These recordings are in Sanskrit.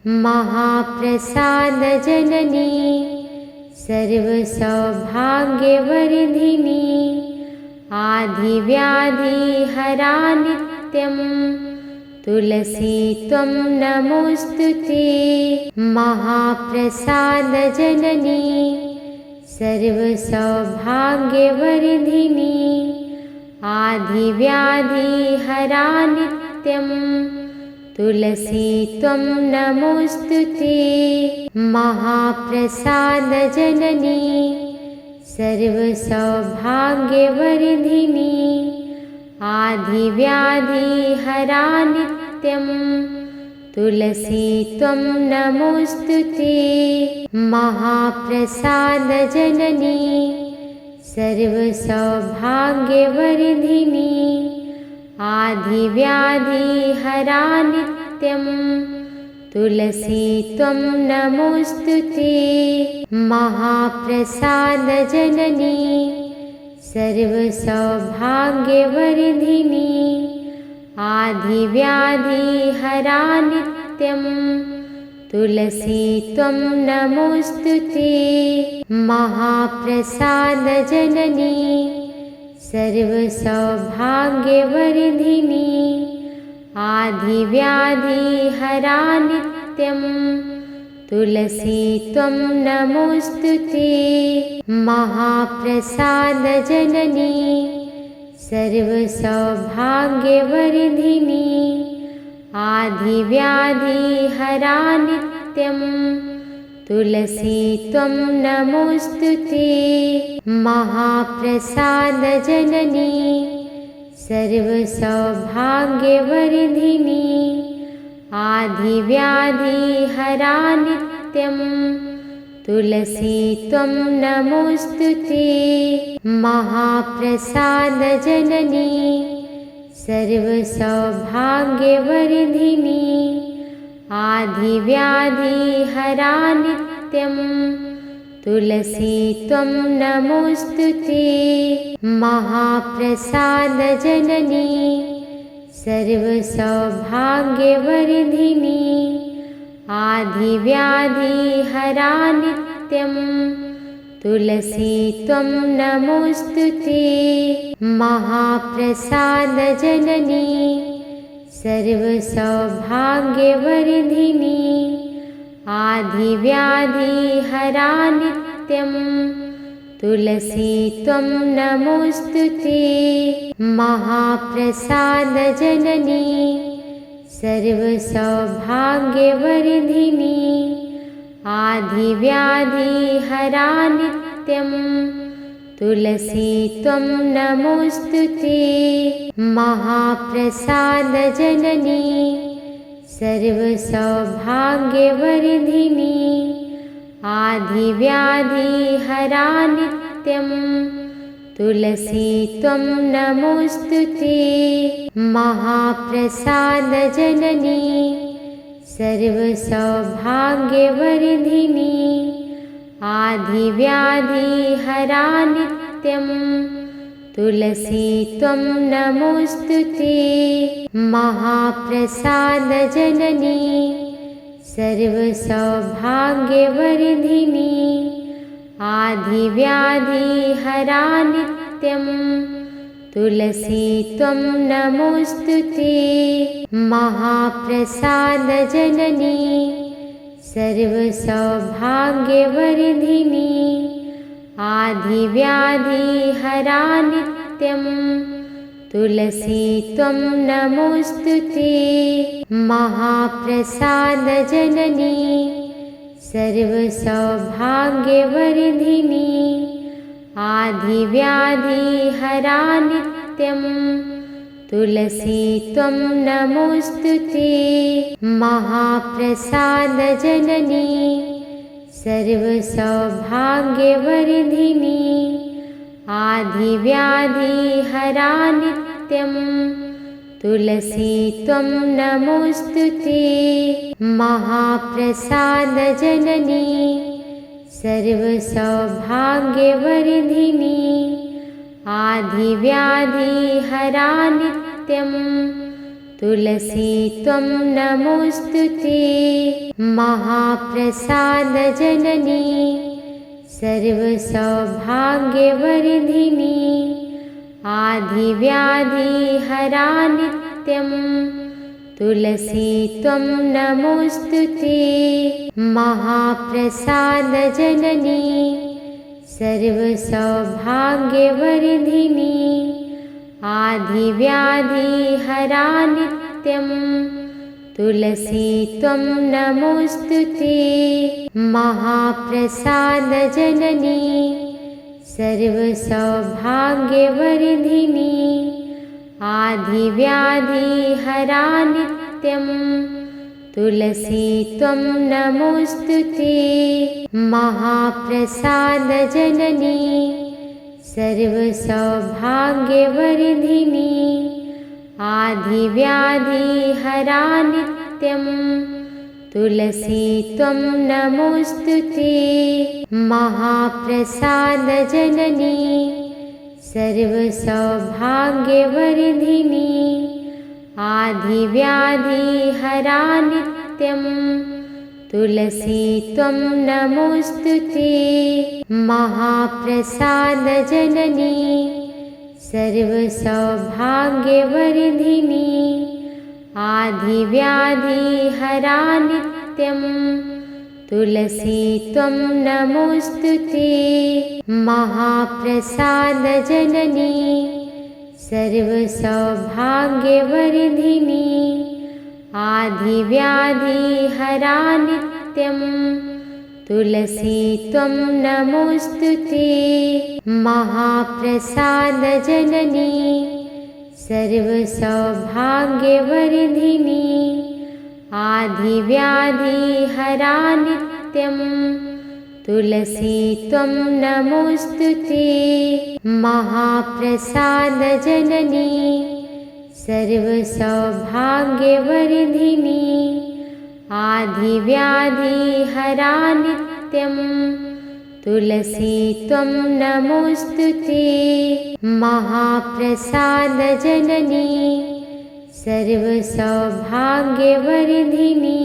महाप्रसादजननी सर्वसौभाग्यवर्धिनी आधिव्याधिहरा नित्यं तुलसी त्वं नमोऽस्तुते। महाप्रसादजननी सर्वसौभाग्यवर्धिनी आधिव्याधिहरा नित्यं तुलसी त्वं नमोऽस्तुते। महाप्रसादजननी सर्वसौभाग्यवर्धिनी आधिव्याधिहरा नित्यं तुलसी त्वं नमोऽस्तुते। महाप्रसादजननी सर्वसौभाग्यवर्धिनी आधिव्याधिहरा नित्यं तुलसी त्वं नमोऽस्तुते। महाप्रसादजननी सर्वसौभाग्यवर्धिनी आधिव्याधिहरा नित्यं तुलसी त्वं नमोऽस्तुते। महाप्रसादजननी सर्वसौभाग्यवर्धिनी आधिव्याधिहरा नित्यं तुलसी त्वं नमोऽस्तुते। महाप्रसादजननी सर्वसौभाग्यवर्धिनी आधिव्याधिहरा नित्यं तुलसी त्वं नमोऽस्तुते। महाप्रसादजननी सर्वसौभाग्यवर्धिनी आधिव्याधिहरा नित्यं तुलसी त्वं नमोऽस्तुते। महाप्रसादजननी सर्वसौभाग्यवर्धिनी आधिव्याधिहरा नित्यं तुलसी त्वं नमोऽस्तुते। महाप्रसादजननी सर्वसौभाग्यवर्धिनी आधिव्याधिहरा नित्यं तुलसी त्वं नमोऽस्तुते। महाप्रसादजननी सर्वसौभाग्यवर्धिनी आधिव्याधिहरा नित्यं तुलसी त्वं नमोऽस्तुते। महाप्रसादजननी सर्वसौभाग्यवर्धिनी आधिव्याधिहरा नित्यं तुलसी त्वं नमोऽस्तुते। महाप्रसादजननी सर्वसौभाग्यवर्धिनी आधिव्याधिहरा नित्यं तुलसी त्वं नमोऽस्तुते। महाप्रसादजननी सर्वसौभाग्यवर्धिनी आधिव्याधिहरा नित्यं तुलसी त्वं नमोऽस्तुते। महाप्रसादजननी सर्वसौभाग्यवर्धिनी आधिव्याधिहरा नित्यं तुलसी त्वं नमोऽस्तुते। महाप्रसादजननी सर्वसौभाग्यवर्धिनी आधिव्याधिहरा नित्यं तुलसी त्वं नमोऽस्तुते। महाप्रसादजननी सर्वसौभाग्यवर्धिनी आधिव्याधिहरा नित्यं तुलसी त्वं नमोऽस्तुते। महाप्रसादजननी सर्वसौभाग्यवर्धिनी आधिव्याधिहरा नित्यं तुलसी त्वं नमोऽस्तुते। महाप्रसादजननी सर्वसौभाग्यवर्धिनी आधिव्याधिहरा नित्यं तुलसी त्वं नमोऽस्तुते। महाप्रसादजननी सर्वसौभाग्यवर्धिनी आधिव्याधिहरा नित्यं तुलसी त्वं नमोऽस्तुते। महाप्रसादजननी सर्वसौभाग्यवर्धिनी आधिव्याधिहरा नित्यं तुलसी त्वं नमोऽस्तुते। महाप्रसादजननी सर्वसौभाग्यवर्धिनी आधिव्याधिहरा नित्यं तुलसी त्वं नमोऽस्तुते। महाप्रसादजननी सर्वसौभाग्यवर्धिनी आधिव्याधिहरा नित्यं तुलसी त्वं नमोऽस्तुते। महाप्रसादजननी सर्वसौभाग्यवर्धिनी आधिव्याधिहरा नित्यं तुलसी त्वं नमोऽस्तुते। महाप्रसादजननी सर्वसौभाग्यवर्धिनी आधिव्याधिहरा नित्यं तुलसी त्वं नमोऽस्तुते। महाप्रसादजननी सर्वसौभाग्यवर्धिनी आधिव्याधिहरा नित्यं तुलसी त्वं नमोऽस्तुते। महाप्रसादजननी सर्वसौभाग्यवर्धिनी आधिव्याधिहरा नित्यं तुलसी त्वं नमोऽस्तुते। महाप्रसादजननी सर्वसौभाग्यवर्धिनी आधिव्याधिहरा नित्यं तुलसी त्वं नमोऽस्तुते। महाप्रसादजननी सर्वसौभाग्यवर्धिनी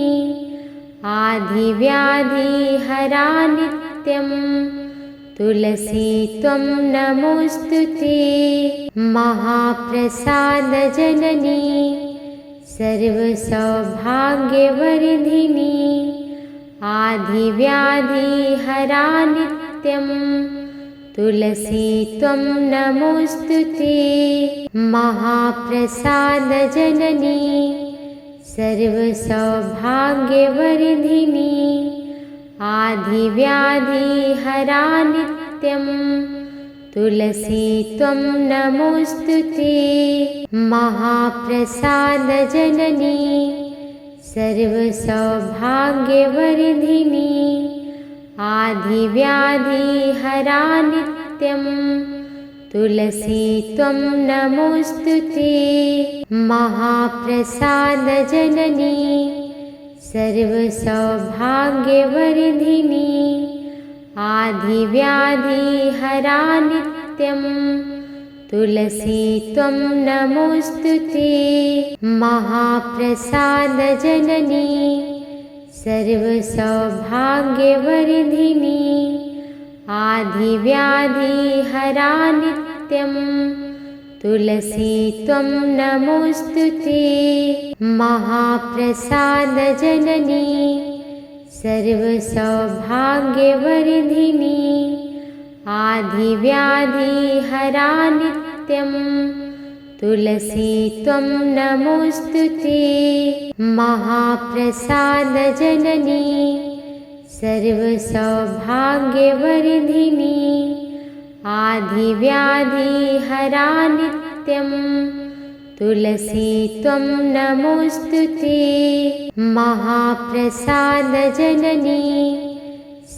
आधिव्याधिहरा नित्यं तुलसी त्वं नमोऽस्तुते। महाप्रसादजननी सर्वसौभाग्यवर्धिनी आधिव्याधिहरा नित्यं तुलसी त्वं नमोऽस्तुते। महाप्रसादजननी सर्वसौभाग्यवर्धिनी आधिव्याधिहरा नित्यं तुलसी त्वं नमोऽस्तुते। महाप्रसादजननी सर्वसौभाग्यवर्धिनी आधिव्याधिहरा नित्यं तुलसी त्वं नमोऽस्तुते। महाप्रसादजननी सर्वसौभाग्यवर्धिनी आधिव्याधिहरा नित्यं तुलसी त्वं नमोऽस्तुते। महाप्रसादजननी सर्वसौभाग्यवर्धिनी आधिव्याधिहरा नित्यं तुलसी त्वं नमोऽस्तुते। महाप्रसादजननी सर्वसौभाग्यवर्धिनी आधिव्याधिहरा नित्यं तुलसी त्वं नमोऽस्तुते। महाप्रसादजननी सर्वसौभाग्यवर्धिनी आधिव्याधिहरा नित्यं तुलसी त्वं नमोऽस्तुते। महाप्रसादजननी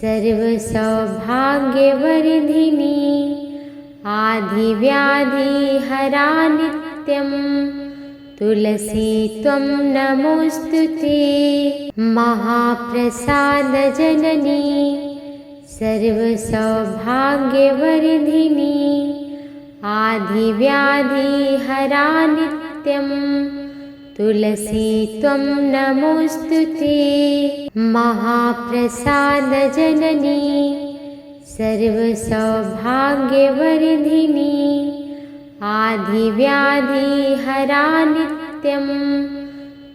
सर्वसौभाग्यवर्धिनी आधिव्याधिहरा नित्यं तुलसी त्वं नमोऽस्तुते। महाप्रसादजननी सर्वसौभाग्यवर्धिनी आधिव्याधिहरा नित्यं तुलसी त्वं नमोऽस्तुते। महाप्रसादजननी सर्वसौभाग्यवर्धिनी आधिव्याधिहरा नित्यं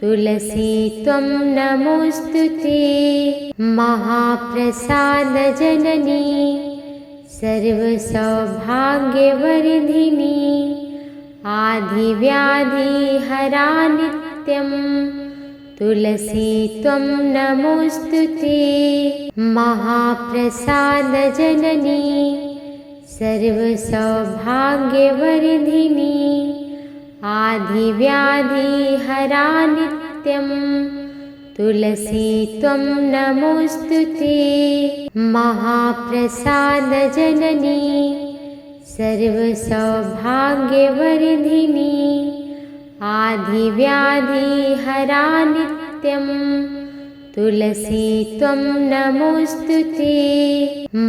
तुलसी त्वं नमोऽस्तुते। महाप्रसादजननी सर्वसौभाग्यवर्धिनी आधिव्याधिहरा नित्यं तुलसी त्वं नमोऽस्तुते। महाप्रसादजननी सर्वसौभाग्यवर्धिनी आधिव्याधिहरा नित्यं तुलसी त्वं नमोऽस्तुते। महाप्रसादजननी सर्वसौभाग्यवर्धिनी आधिव्याधिहरा नित्यं तुलसी त्वं नमोऽस्तुते।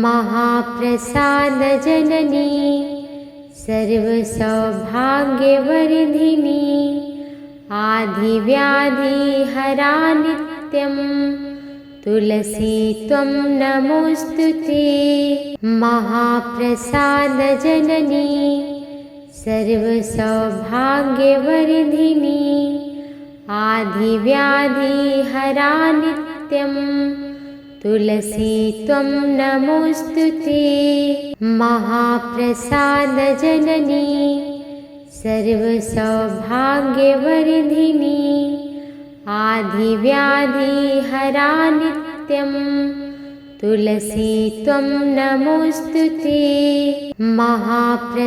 महाप्रसादजननी सर्वसौभाग्यवर्धिनी आधिव्याधिहरा नित्यं तुलसी त्वं नमोऽस्तुते। महाप्रसादजननी सर्वसौभाग्यवर्धिनी आधिव्याधिहरा नित्यं तुलसी त्वं नमोऽस्तुते। महाप्रसादजननी सर्वसौभाग्यवर्धिनी आधिव्याधिहरा नित्यं तुलसी त्वं नमोऽस्तुते। महाप्रसादजननी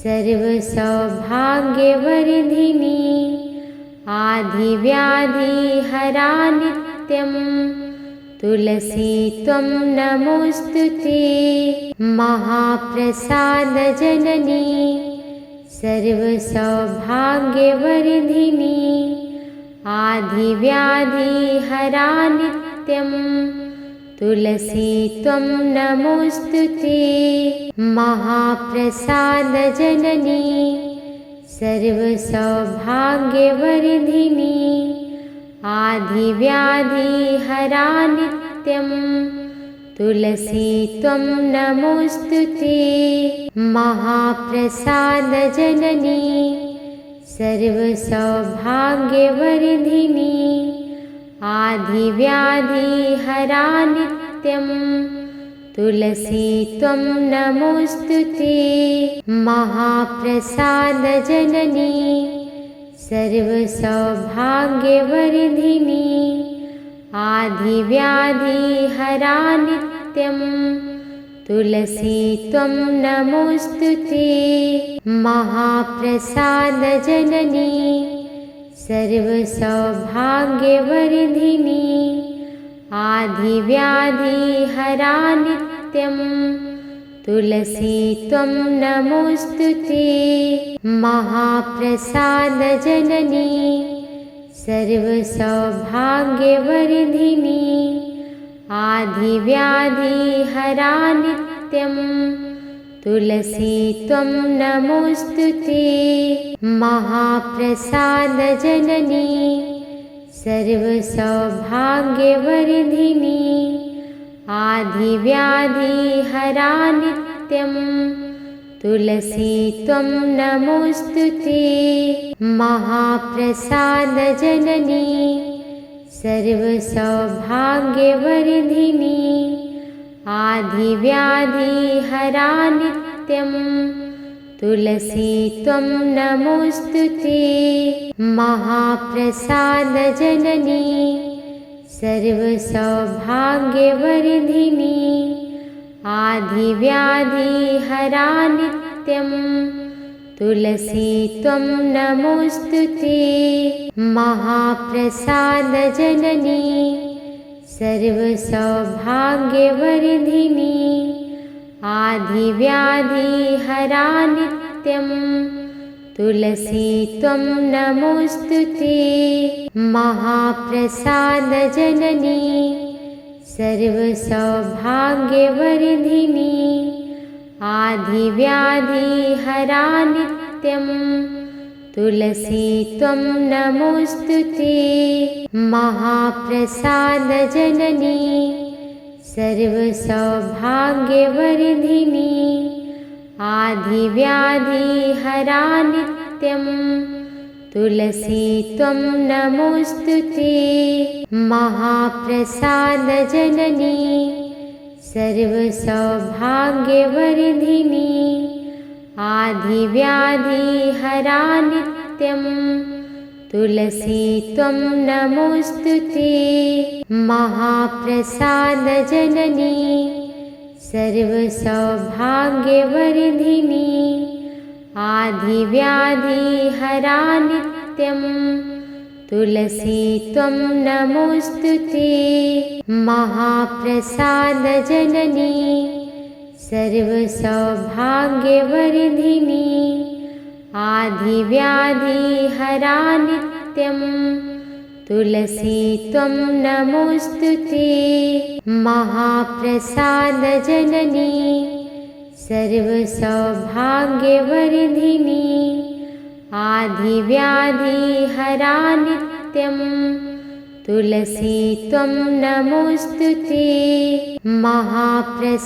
सर्वसौभाग्यवर्धिनी आधिव्याधिहरा नित्यं तुलसी त्वं नमोऽस्तुते। महाप्रसादजननी सर्वसौभाग्यवर्धिनी आधिव्याधिहरा नित्यं तुलसी त्वं नमोऽस्तुते। महाप्रसादजननी सर्वसौभाग्यवर्धिनी आधिव्याधिहरा नित्यं तुलसी त्वं नमोऽस्तुते। महाप्रसादजननी सर्वसौभाग्यवर्धिनी आधिव्याधिहरा नित्यं तुलसी त्वं नमोऽस्तुते। महाप्रसादजननी सर्वसौभाग्यवर्धिनी आधिव्याधिहरा नित्यं तुलसी त्वं नमोऽस्तुते। महाप्रसादजननी सर्वसौभाग्यवर्धिनी आधिव्याधिहरा नित्यं तुलसी त्वं नमोऽस्तुते। महाप्रसादजननी सर्वसौभाग्यवर्धिनी आधिव्याधिहरा नित्यं तुलसी त्वं नमोऽस्तुते। महाप्रसादजननी सर्वसौभाग्यवर्धिनी आधिव्याधिहरा नित्यं तुलसी त्वं नमोऽस्तुते। महाप्रसादजननी सर्वसौभाग्यवर्धिनी आधिव्याधिहरा नित्यं तुलसी त्वं नमोऽस्तुते। महाप्रसादजननी सर्वसौभाग्यवर्धिनी आधिव्याधिहरा नित्यं तुलसी त्वं नमोऽस्तुते। महाप्रसादजननी सर्वसौभाग्यवर्धिनी आधिव्याधिहरा नित्यं तुलसी त्वं नमोऽस्तुते। महाप्रसादजननी सर्वसौभाग्यवर्धिनी आधिव्याधिहरा नित्यं तुलसी त्वं नमोऽस्तुते। महाप्रसादजननी सर्वसौभाग्यवर्धिनी आधिव्याधिहरा नित्यं तुलसी त्वं नमोऽस्तुते। महाप्रसादजननी सर्वसौभाग्यवर्धिनी आधिव्याधिहरा नित्यं तुलसी त्वं नमोऽस्तुते। महाप्रसादजननी सर्वसौभाग्यवर्धिनी आधिव्याधिहरा नित्यं तुलसी त्वं नमोऽस्तुते। महाप्रसादजननी सर्वसौभाग्यवर्धिनी आधिव्याधिहरा नित्यं तुलसी त्वं नमोऽस्तुते। महाप्रसादजननी सर्वसौभाग्यवर्धिनी आधिव्याधिहरा नित्यं तुलसी त्वं नमोऽस्तुते। महाप्रसादजननी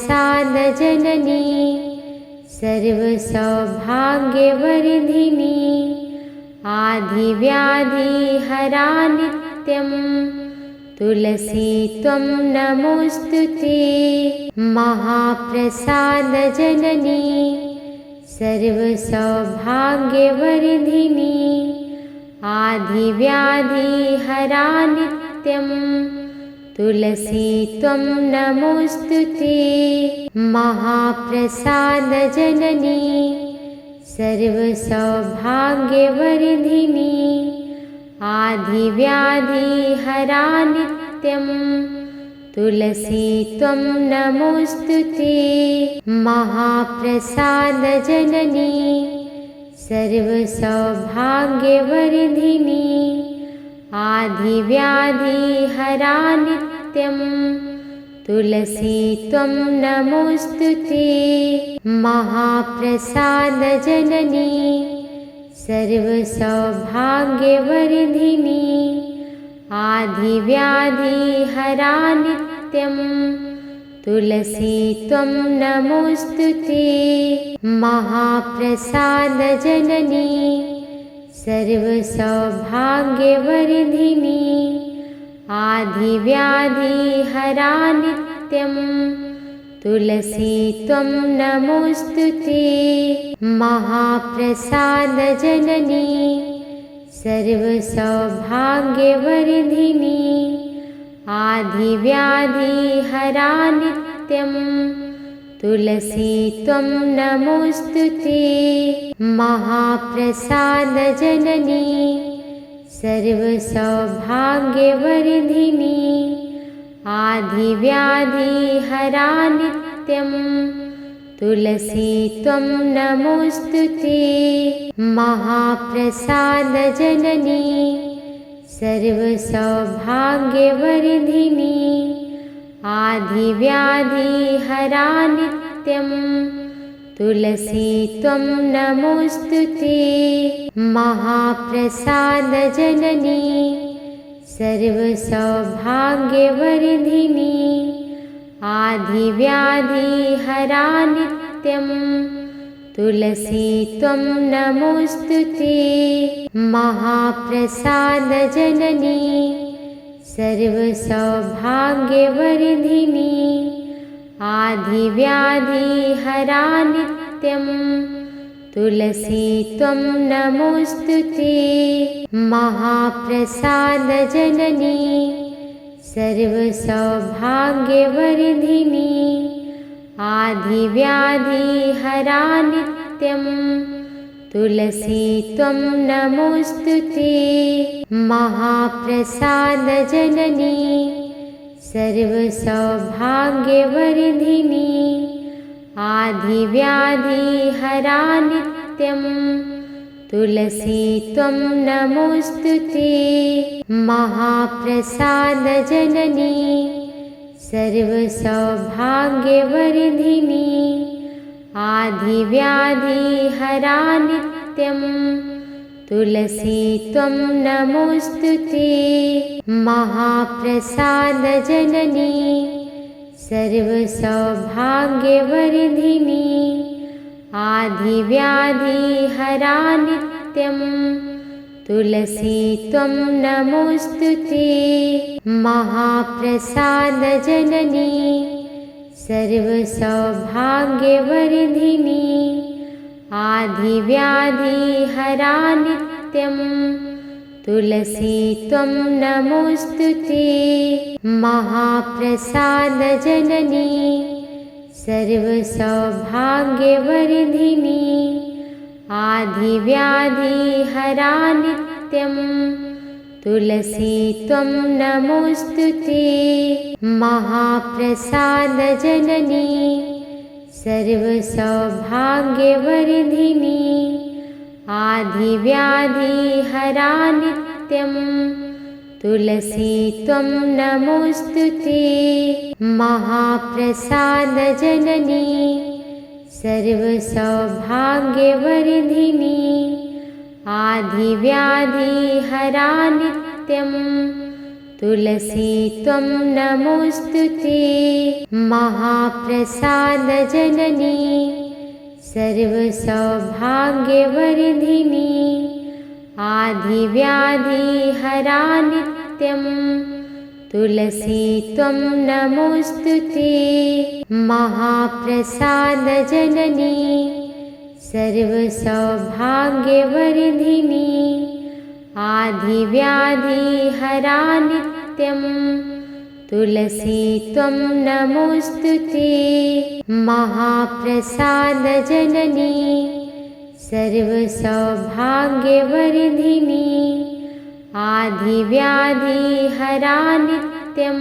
सर्वसौभाग्यवर्धिनी आधिव्याधिहरा नित्यं तुलसी त्वं नमोऽस्तुते। महाप्रसादजननी सर्वसौभाग्यवर्धिनी आधिव्याधिहरा नित्यं तुलसी त्वं नमोऽस्तुते। महाप्रसादजननी सर्वसौभाग्यवर्धिनी आधिव्याधिहरा नित्यं तुलसी त्वं नमोऽस्तुते। महाप्रसादजननी सर्वसौभाग्यवर्धिनी आधिव्याधिहरा नित्यं तुलसी त्वं नमोऽस्तुते। महाप्रसादजननी सर्वसौभाग्यवर्धिनी आधिव्याधिहरा नित्यं तुलसी त्वं नमोऽस्तुते। महाप्रसादजननी सर्वसौभाग्यवर्धिनी आधिव्याधिहरा नित्यं तुलसी त्वं नमोऽस्तुते। महाप्रसादजननी सर्वसौभाग्यवर्धिनी आधिव्याधिहरा नित्यं तुलसी त्वं नमोऽस्तुते। महाप्रसादजननी सर्वसौभाग्यवर्धिनी आधिव्याधिहरा नित्यं तुलसी त्वं नमोऽस्तुते। महाप्रसादजननी सर्वसौभाग्यवर्धिनी आधिव्याधिहरा नित्यं तुलसी त्वं नमोऽस्तुते। महाप्रसादजननी सर्वसौभाग्यवर्धिनी आधिव्याधिहरा नित्यं तुलसी त्वं नमोऽस्तुते। महाप्रसादजननी सर्वसौभाग्यवर्धिनी आधिव्याधिहरा नित्यं तुलसी त्वं नमोऽस्तुते। महाप्रसादजननी सर्वसौभाग्यवर्धिनी आधिव्याधिहरा नित्यं तुलसी त्वं नमोऽस्तुते। महाप्रसादजननी सर्वसौभाग्यवर्धिनी आधिव्याधिहरा नित्यं तुलसी त्वं नमोऽस्तुते। महाप्रसादजननी सर्वसौभाग्यवर्धिनी आधिव्याधिहरा नित्यं तुलसी त्वं नमोऽस्तुते। महाप्रसादजननी सर्वसौभाग्यवर्धिनी आधिव्याधिहरा नित्यं तुलसी त्वं नमोऽस्तुते। महाप्रसादजननी सर्वसौभाग्यवर्धिनी आधिव्याधिहरा नित्यं तुलसी त्वं नमोऽस्तुते। महाप्रसादजननी सर्वसौभाग्यवर्धिनी आधिव्याधिहरा नित्यं तुलसी त्वं नमोऽस्तुते। महाप्रसादजननी सर्वसौभाग्यवर्धिनी आधिव्याधिहरा नित्यं तुलसी त्वं नमोऽस्तुते। महाप्रसादजननी सर्वसौभाग्यवर्धिनी आधिव्याधिहरा नित्यं तुलसी त्वं नमोऽस्तुते। महाप्रसादजननी सर्वसौभाग्यवर्धिनी आधिव्याधिहरा नित्यं तुलसी त्वं नमोऽस्तुते। महाप्रसादजननी सर्वसौभाग्यवर्धिनी आधिव्याधिहरा नित्यं तुलसी त्वं नमोऽस्तुते। महाप्रसादजननी सर्वसौभाग्यवर्धिनी आधिव्याधिहरा नित्यं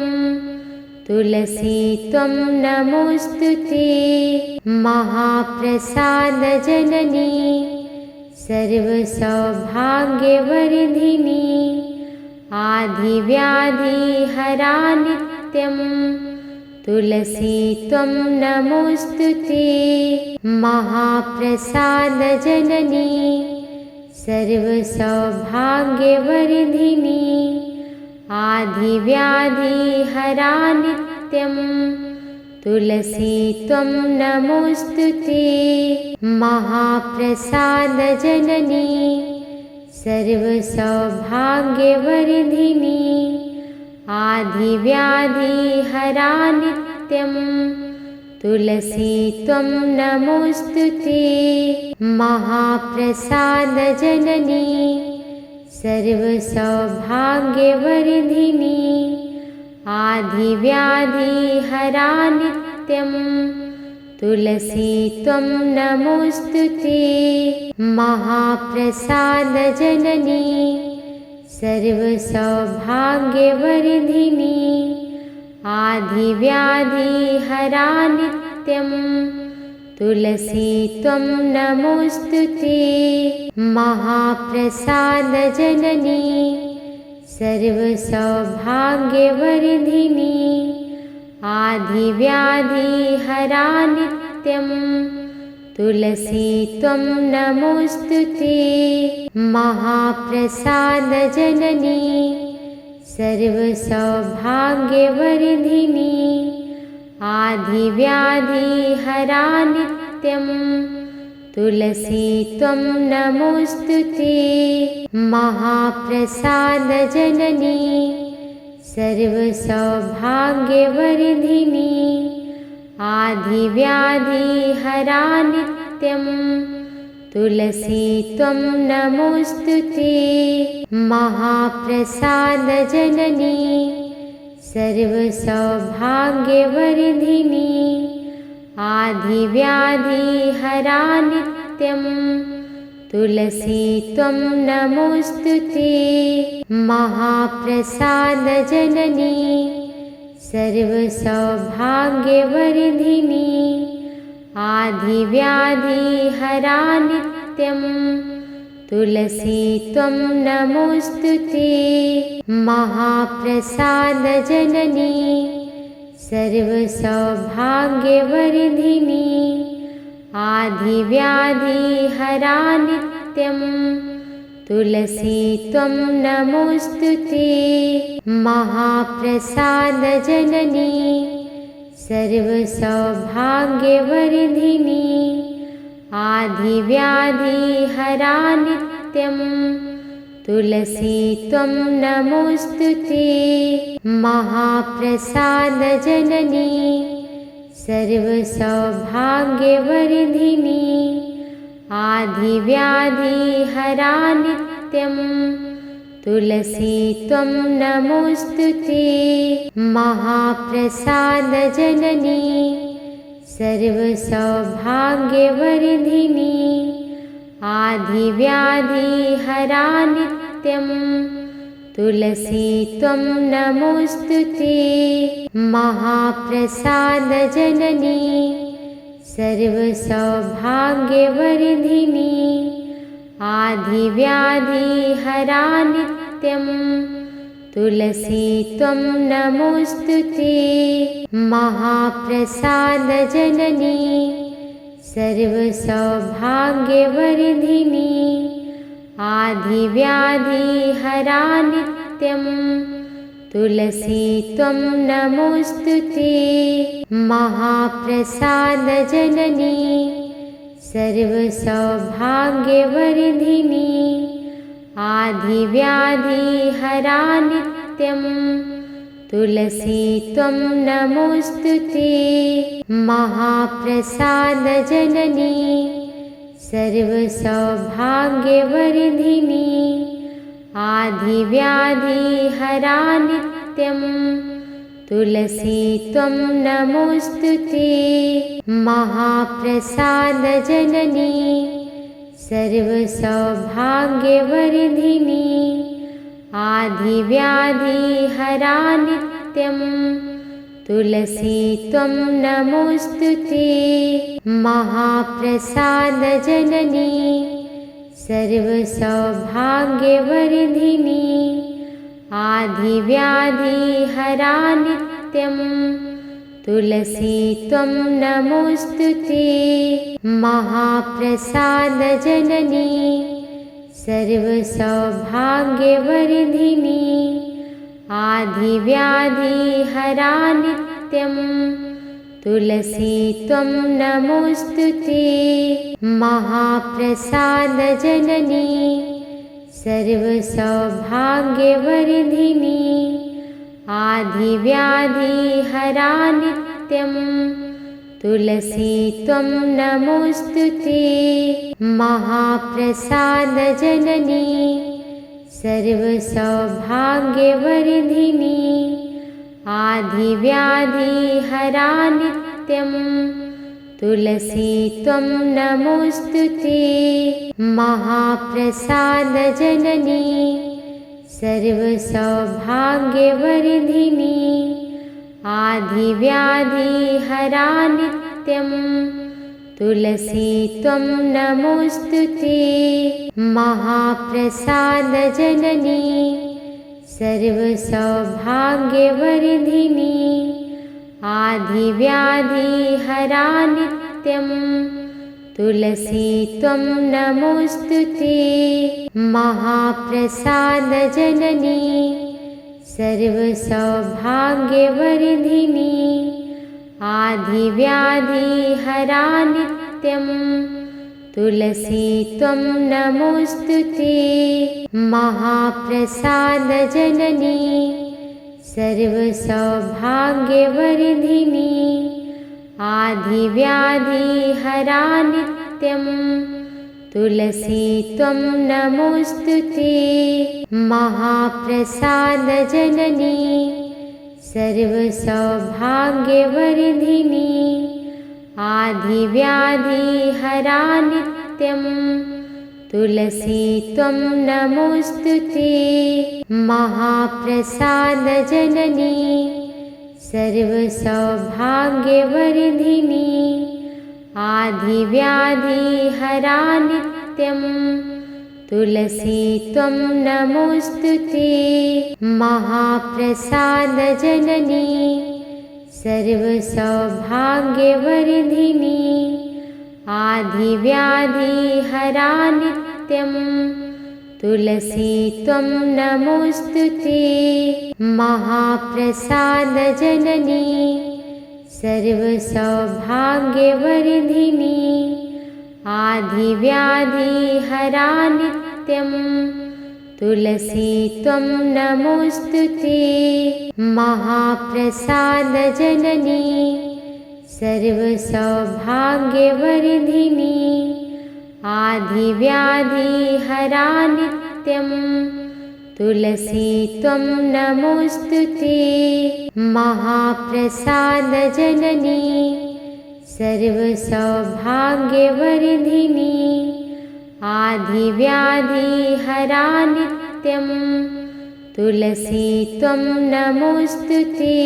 तुलसी त्वं नमोऽस्तुते। महाप्रसादजननी सर्वसौभाग्यवर्धिनी आधिव्याधिहरा नित्यं तुलसी त्वं नमोऽस्तुते। महाप्रसादजननी सर्वसौभाग्यवर्धिनी आधिव्याधिहरा नित्यं तुलसी त्वं नमोऽस्तुते। महाप्रसादजननी सर्वसौभाग्यवर्धिनी आधिव्याधिहरा नित्यं तुलसी त्वं नमोऽस्तुते। महाप्रसादजननी सर्वसौभाग्यवर्धिनी आधिव्याधिहरा नित्यं तुलसी त्वं नमोऽस्तुते। महाप्रसादजननी सर्वसौभाग्यवर्धिनी आधिव्याधिहरा नित्यं तुलसी त्वं नमोऽस्तुते। महाप्रसादजननी सर्वसौभाग्यवर्धिनी आधिव्याधिहरा नित्यं तुलसी त्वं नमोऽस्तुते। महाप्रसादजननी सर्वसौभाग्यवर्धिनी आधिव्याधिहरा नित्यं तुलसी त्वं नमोऽस्तुते। महाप्रसादजननी सर्वसौभाग्यवर्धिनी आधिव्याधिहरा नित्यं तुलसी त्वं नमोऽस्तुते। महाप्रसादजननी सर्वसौभाग्यवर्धिनी आधिव्याधिहरा नित्यं तुलसी त्वं नमोऽस्तुते। महाप्रसादजननी सर्वसौभाग्यवर्धिनी आधिव्याधिहरा नित्यं तुलसी त्वं नमोऽस्तुते। महाप्रसादजननी सर्वसौभाग्यवर्धिनी आधिव्याधिहरा नित्यं तुलसी त्वं नमोऽस्तुते। महाप्रसादजननी सर्वसौभाग्यवर्धिनी आधिव्याधिहरा नित्यं तुलसी त्वं नमोऽस्तुते। महाप्रसादजननी सर्वसौभाग्यवर्धिनी आधिव्याधिहरा नित्यं तुलसी त्वं नमोऽस्तुते। महाप्रसादजननी सर्वसौभाग्यवर्धिनी आधिव्याधिहरा नित्यं तुलसी त्वं नमोऽस्तुते। महाप्रसादजननी सर्वसौभाग्यवर्धिनी आधिव्याधिहरा नित्यं तुलसी त्वं नमोऽस्तुते। महाप्रसादजननी सर्वसौभाग्यवर्धिनी आधिव्याधिहरा नित्यं तुलसी त्वं नमोऽस्तुते। महाप्रसादजननी सर्वसौभाग्यवर्धिनी आधिव्याधिहरा नित्यं तुलसी त्वं नमोऽस्तुते। महाप्रसादजननी सर्वसौभाग्यवर्धिनी आधिव्याधिहरा नित्यं तुलसी त्वं नमोऽस्तुते। महाप्रसादजननी सर्वसौभाग्यवर्धिनी आधिव्याधिहरा नित्यं तुलसी त्वं नमोऽस्तुते। महाप्रसादजननी सर्वसौभाग्यवर्धिनी आधिव्याधिहरा नित्यं तुलसी त्वं नमोऽस्तुते। महाप्रसादजननी सर्वसौभाग्यवर्धिनी आधिव्याधिहरा नित्यं तुलसी त्वं नमोऽस्तुते। महाप्रसादजननी सर्वसौभाग्यवर्धिनी आधिव्याधिहरा नित्यं तुलसी त्वं नमोऽस्तुते। महाप्रसादजननी सर्वसौभाग्यवर्धिनी आधिव्याधिहरा नित्यं तुलसी त्वं नमोऽस्तुते। महाप्रसादजननी सर्वसौभाग्यवर्धिनी आधिव्याधिहरा नित्यं तुलसी त्वं नमोऽस्तुते। महाप्रसादजननी सर्वसौभाग्यवर्धिनी आधिव्याधिहरा नित्यं तुलसी त्वं नमोऽस्तुते। महाप्रसादजननी सर्वसौभाग्यवर्धिनी आधिव्याधिहरा नित्यं तुलसी त्वं नमोऽस्तुते। महाप्रसादजननी सर्वसौभाग्यवर्धिनी आधिव्याधिहरा नित्यं तुलसी त्वं नमोऽस्तुते। महाप्रसादजननी सर्वसौभाग्यवर्धिनी आधिव्याधिहरा नित्यं तुलसी त्वं नमोऽस्तुते। महाप्रसादजननी सर्वसौभाग्यवर्धिनी आधिव्याधिहरा नित्यं तुलसी त्वं नमोऽस्तुते। महाप्रसादजननी सर्वसौभाग्यवर्धिनी आधिव्याधिहरा नित्यं तुलसी त्वं नमोऽस्तुते। महाप्रसादजननी सर्वसौभाग्यवर्धिनी आधिव्याधिहरा नित्यं तुलसी त्वं नमोऽस्तुते। महाप्रसादजननी सर्वसौभाग्यवर्धिनी आधिव्याधिहरा नित्यं तुलसी त्वं नमोऽस्तुते। महाप्रसादजननी सर्वसौभाग्यवर्धिनी आधिव्याधिहरा नित्यं तुलसी त्वं नमोऽस्तुते।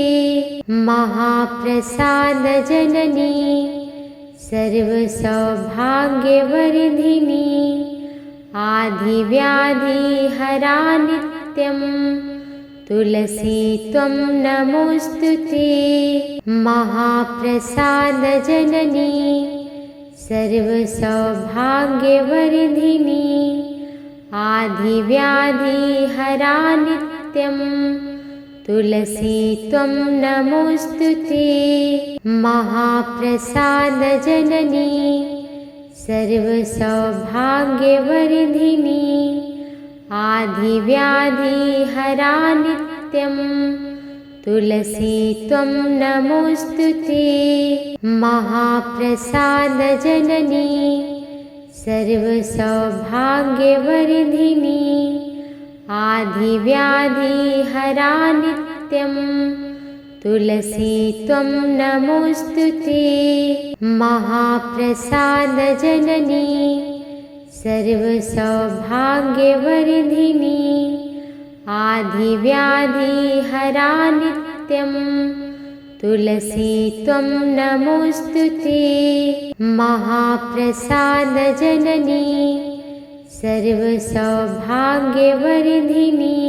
महाप्रसादजननी सर्वसौभाग्यवर्धिनी आधिव्याधिहरा नित्यं तुलसी त्वं नमोऽस्तुते। महाप्रसादजननी सर्वसौभाग्यवर्धिनी आधिव्याधिहरा नित्यं तुलसी त्वं नमोऽस्तुते। महाप्रसादजननी सर्वसौभाग्यवर्धिनी आधिव्याधिहरा नित्यं तुलसी त्वं नमोऽस्तुते। महाप्रसादजननी सर्वसौभाग्यवर्धिनी आधिव्याधिहरा नित्यं तुलसी त्वं नमोऽस्तुते। महाप्रसादजननी सर्वसौभाग्यवर्धिनी आधिव्याधिहरा नित्यं तुलसी त्वं नमोऽस्तुते। महाप्रसादजननी सर्वसौभाग्यवर्धिनी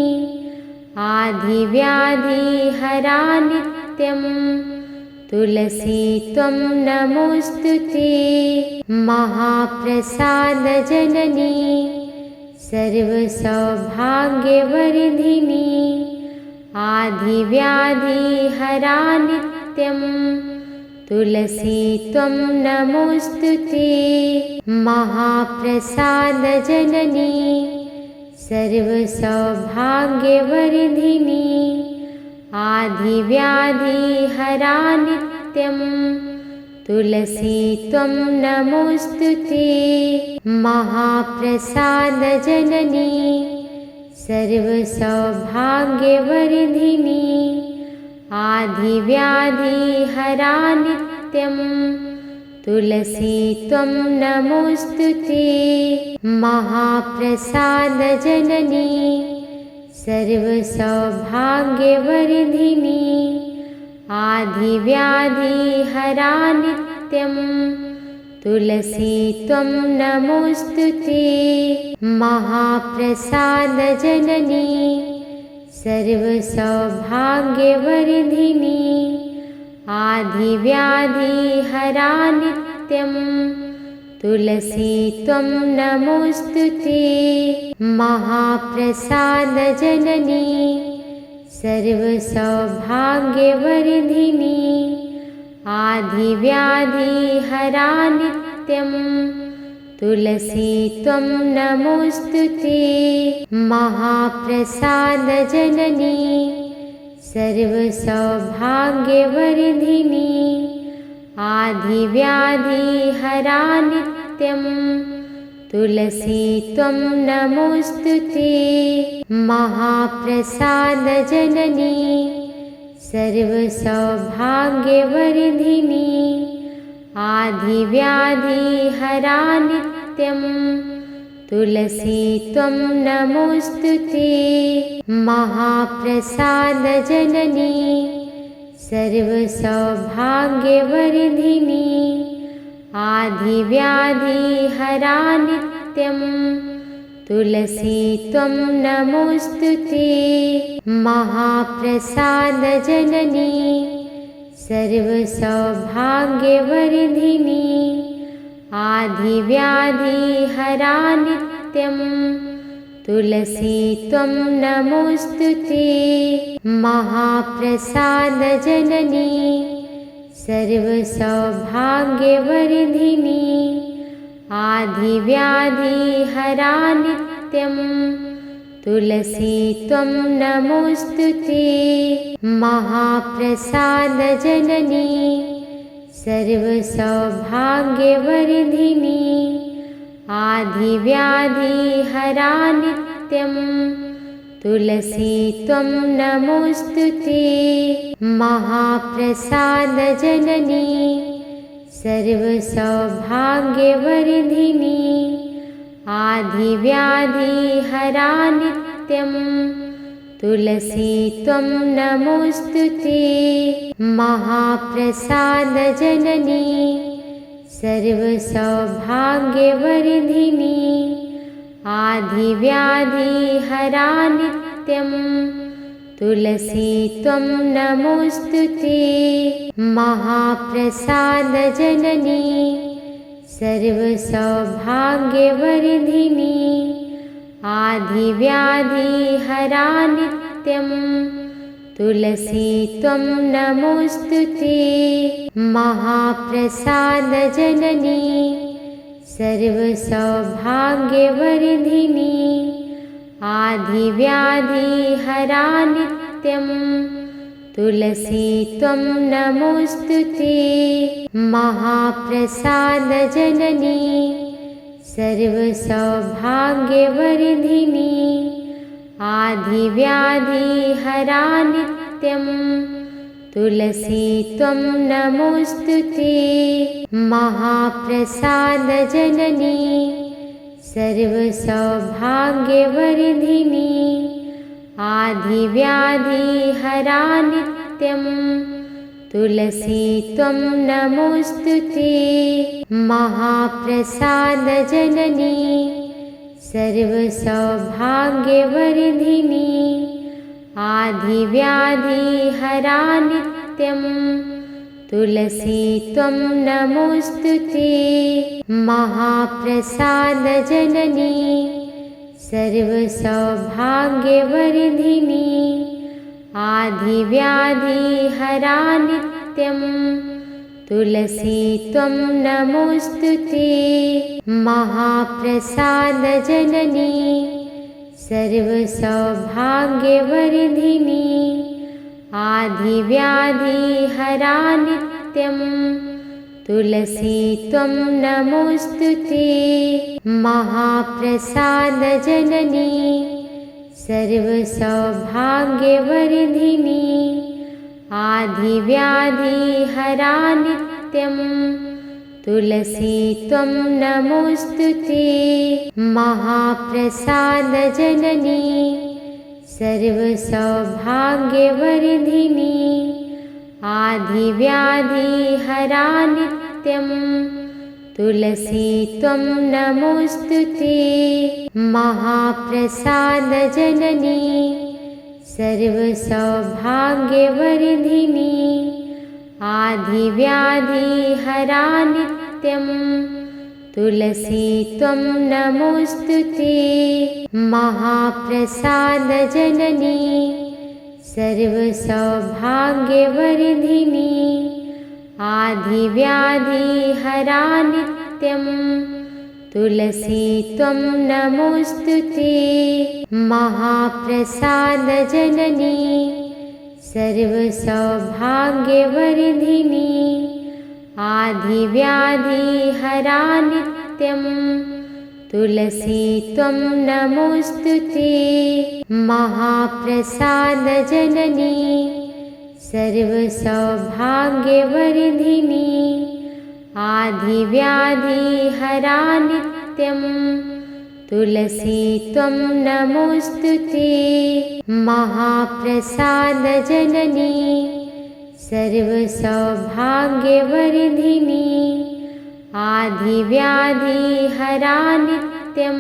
आधिव्याधिहरा नित्यं तुलसी त्वं नमोऽस्तुते। महाप्रसादजननी सर्वसौभाग्यवर्धिनी आधिव्याधिहरा नित्यं तुलसी त्वं नमोऽस्तुते। महाप्रसादजननी सर्वसौभाग्यवर्धिनी आधिव्याधिहरा नित्यं तुलसी त्वं नमोऽस्तुते। महाप्रसादजननी सर्वसौभाग्यवर्धिनी आधिव्याधिहरा नित्यं तुलसी त्वं नमोऽस्तुते। महाप्रसादजननी सर्वसौभाग्यवर्धिनी आधिव्याधिहरा नित्यं तुलसी त्वं नमोऽस्तुते। महाप्रसादजननी सर्वसौभाग्यवर्धिनी आधिव्याधिहरा नित्यं तुलसी त्वं नमोऽस्तुते। महाप्रसादजननी सर्वसौभाग्यवर्धिनी आधिव्याधिहरा नित्यं तुलसी त्वं नमोऽस्तुते। महाप्रसादजननी सर्वसौभाग्यवर्धिनी आधिव्याधिहरा नित्यं तुलसी त्वं नमोऽस्तुते। महाप्रसादजननी सर्वसौभाग्यवर्धिनी आधिव्याधिहरा नित्यं तुलसी त्वं नमोऽस्तुते। महाप्रसादजननी सर्वसौभाग्यवर्धिनी आधिव्याधिहरा नित्यं तुलसी त्वं नमोऽस्तुते। महाप्रसादजननी सर्वसौभाग्यवर्धिनी आधिव्याधिहरा नित्यं तुलसी त्वं नमोऽस्तुते। महाप्रसादजननी सर्वसौभाग्यवर्धिनी आधिव्याधिहरा नित्यं तुलसी त्वं नमोऽस्तुते। महाप्रसादजननी सर्वसौभाग्यवर्धिनी आधिव्याधिहरा नित्यं तुलसी त्वं नमोऽस्तुते। महाप्रसादजननी सर्वसौभाग्यवर्धिनी आधिव्याधिहरा नित्यं तुलसी त्वं नमोऽस्तुते। महाप्रसादजननी सर्वसौभाग्यवर्धिनी आधिव्याधिहरा नित्यं तुलसी त्वं नमोऽस्तुते। महाप्रसादजननी सर्वसौभाग्यवर्धिनी आधिव्याधिहरा नित्यं तुलसी त्वं नमोऽस्तुते। महाप्रसादजननी सर्वसौभाग्यवर्धिनी आधिव्याधिहरा नित्यं तुलसी त्वं नमोऽस्तुते। महाप्रसादजननी सर्वसौभाग्यवर्धिनी आधिव्याधिहरा नित्यं तुलसी त्वं नमोऽस्तुते। महाप्रसादजननी सर्वसौभाग्यवर्धिनी आधिव्याधिहरा नित्यं तुलसी त्वं नमोऽस्तुते। महाप्रसादजननी सर्वसौभाग्यवर्धिनी आधिव्याधिहरा नित्यं तुलसी त्वं नमोऽस्तुते। महाप्रसादजननी सर्वसौभाग्यवर्धिनी आधिव्याधिहरा नित्यं तुलसी त्वं नमोऽस्तुते। महाप्रसादजननी सर्वसौभाग्यवर्धिनी आधिव्याधिहरा नित्यं तुलसी त्वं नमोऽस्तुते। महाप्रसादजननी सर्वसौभाग्यवर्धिनी आधिव्याधिहरा नित्यं तुलसी त्वं नमोऽस्तुते। महाप्रसादजननी सर्वसौभाग्यवर्धिनी आधिव्याधिहरा नित्यं तुलसी त्वं नमोऽस्तुते। महाप्रसादजननी सर्वसौभाग्यवर्धिनी आधिव्याधिहरा नित्यं तुलसी त्वं नमोऽस्तुते। महाप्रसादजननी सर्वसौभाग्यवर्धिनी आधिव्याधिहरा नित्यं तुलसी त्वं नमोऽस्तुते। महाप्रसादजननी सर्वसौभाग्यवर्धिनी आधिव्याधिहरा नित्यं तुलसी त्वं नमोऽस्तुते। महाप्रसादजननी सर्वसौभाग्यवर्धिनी आधिव्याधिहरा नित्यं तुलसी त्वं नमोऽस्तुते। महाप्रसादजननी सर्वसौभाग्यवर्धिनी आधिव्याधिहरा नित्यं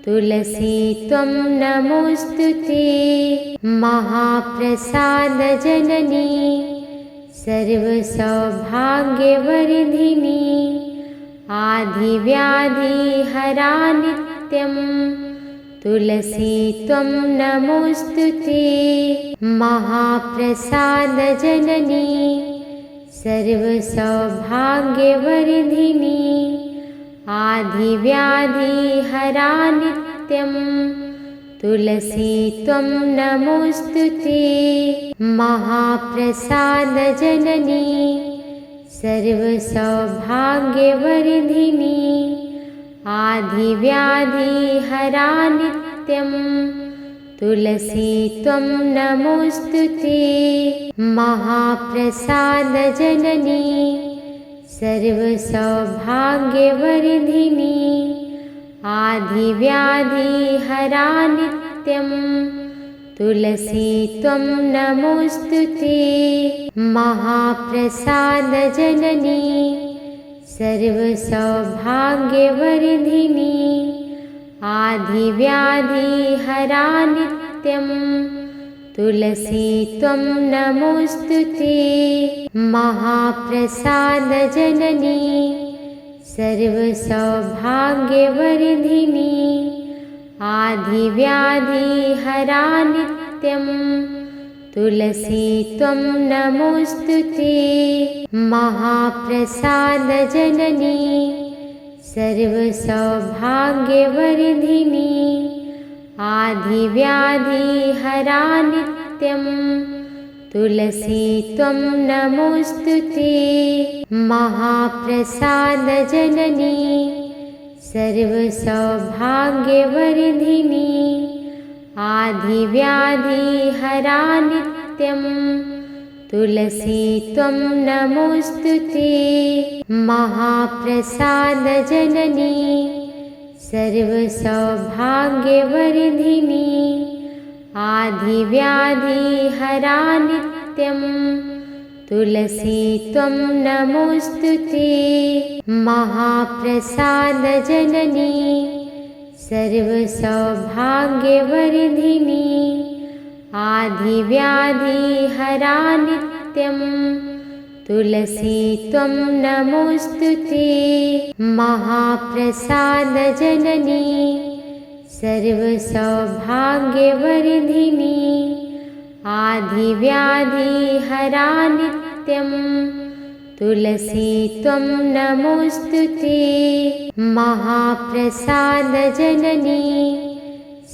तुलसी त्वं नमोऽस्तुते। महाप्रसादजननी सर्वसौभाग्यवर्धिनी आधिव्याधिहरा नित्यं तुलसी त्वं नमोऽस्तुते। महाप्रसादजननी सर्वसौभाग्यवर्धिनी आधिव्याधिहरा नित्यं तुलसी त्वं नमोऽस्तुते। महाप्रसादजननी सर्वसौभाग्यवर्धिनी आधिव्याधिहरा नित्यं तुलसी त्वं नमोऽस्तुते। महाप्रसादजननी सर्वसौभाग्यवर्धिनी आधिव्याधिहरा नित्यं तुलसी त्वं नमोऽस्तुते। महाप्रसादजननी सर्वसौभाग्यवर्धिनी आधिव्याधिहरा नित्यं तुलसी त्वं नमोऽस्तुते। महाप्रसादजननी सर्वसौभाग्यवर्धिनी आधिव्याधिहरा नित्यं तुलसी त्वं नमोऽस्तुते। महाप्रसादजननी सर्वसौभाग्यवर्धिनी आधिव्याधिहरा नित्यं तुलसी त्वं नमोऽस्तुते। महाप्रसादजननी सर्वसौभाग्यवर्धिनी आधिव्याधिहरा नित्यं तुलसी त्वं नमोऽस्तुते। महाप्रसादजननी सर्वसौभाग्यवर्धिनी आधिव्याधिहरा नित्यं तुलसी त्वं नमोऽस्तुते। महाप्रसादजननी सर्वसौभाग्यवर्धिनी आधिव्याधिहरा नित्यं तुलसी त्वं नमोऽस्तुते। महाप्रसादजननी सर्वसौभाग्यवर्धिनी आधिव्याधिहरा नित्यं तुलसी त्वं नमोऽस्तुते। महाप्रसादजननी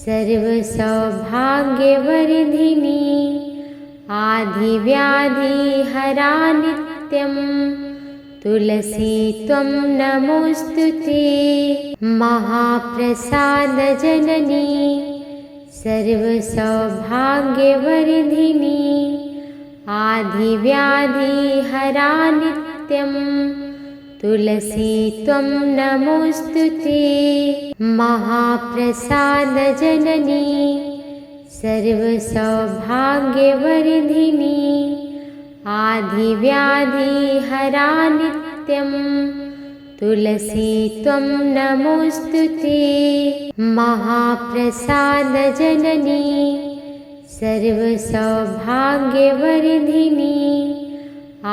सर्वसौभाग्यवर्धिनी आधिव्याधिहरा नित्यं तुलसी त्वं नमोऽस्तुते। महाप्रसादजननी सर्वसौभाग्यवर्धिनी आधिव्याधिहरा नित्यं तुलसी त्वं नमोऽस्तुते। महाप्रसादजननी सर्वसौभाग्यवर्धिनी आधिव्याधिहरा नित्यं तुलसी त्वं नमोऽस्तुते। महाप्रसादजननी सर्वसौभाग्यवर्धिनी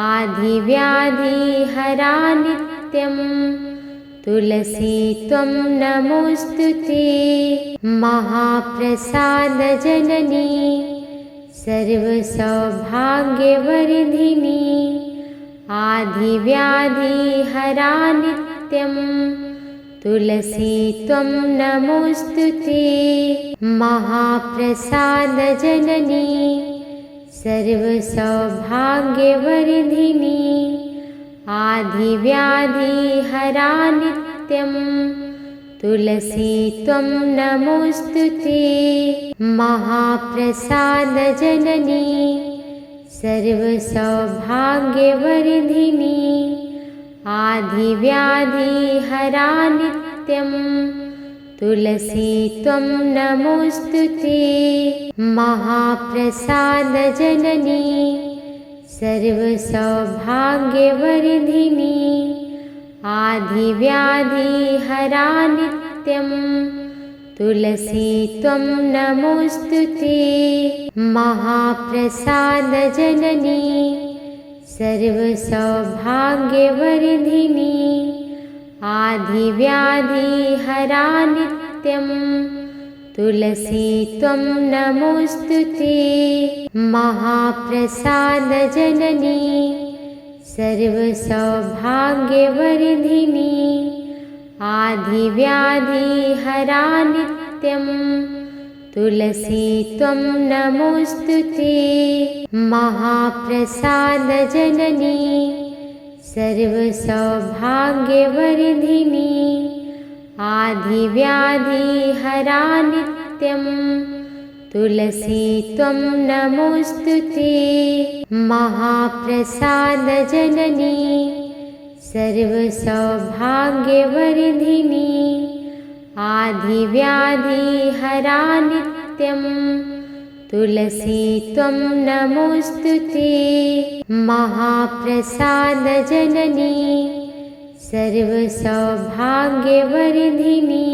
आधिव्याधिहरा नित्यं तुलसी त्वं नमोऽस्तुते। महाप्रसादजननी सर्वसौभाग्यवर्धिनी आधिव्याधिहरा नित्यं तुलसी त्वं नमोऽस्तुते। महाप्रसादजननी सर्वसौभाग्यवर्धिनी आधिव्याधिहरा नित्यं तुलसी त्वं नमोऽस्तुते। महाप्रसादजननी सर्वसौभाग्यवर्धिनी आधिव्याधिहरा नित्यं तुलसी त्वं नमोऽस्तुते। महाप्रसादजननी सर्वसौभाग्यवर्धिनी आधिव्याधिहरा नित्यं तुलसी त्वं नमोऽस्तुते। महाप्रसादजननी सर्वसौभाग्यवर्धिनी आधिव्याधिहरा नित्यं तुलसी त्वं नमोऽस्तुते। महाप्रसादजननी सर्वसौभाग्यवर्धिनी आधिव्याधिहरा नित्यं तुलसी त्वं नमोऽस्तुते। महाप्रसादजननी सर्वसौभाग्यवर्धिनी आधिव्याधिहरा नित्यं तुलसी त्वं नमोऽस्तुते। महाप्रसादजननी सर्वसौभाग्यवर्धिनी आधिव्याधिहरा नित्यं तुलसी त्वं नमोऽस्तुते। महाप्रसादजननी सर्वसौभाग्यवर्धिनी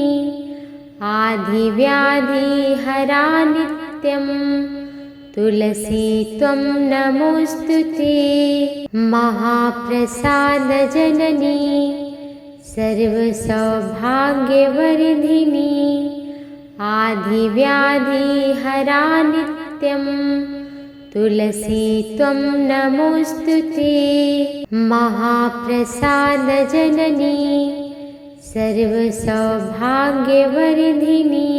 आधिव्याधिहरा नित्यं तुलसी त्वं नमोऽस्तुते। महाप्रसादजननी सर्वसौभाग्यवर्धिनी आधिव्याधिहरा नित्यं तुलसी त्वं नमोऽस्तुते। महाप्रसादजननी सर्वसौभाग्यवर्धिनी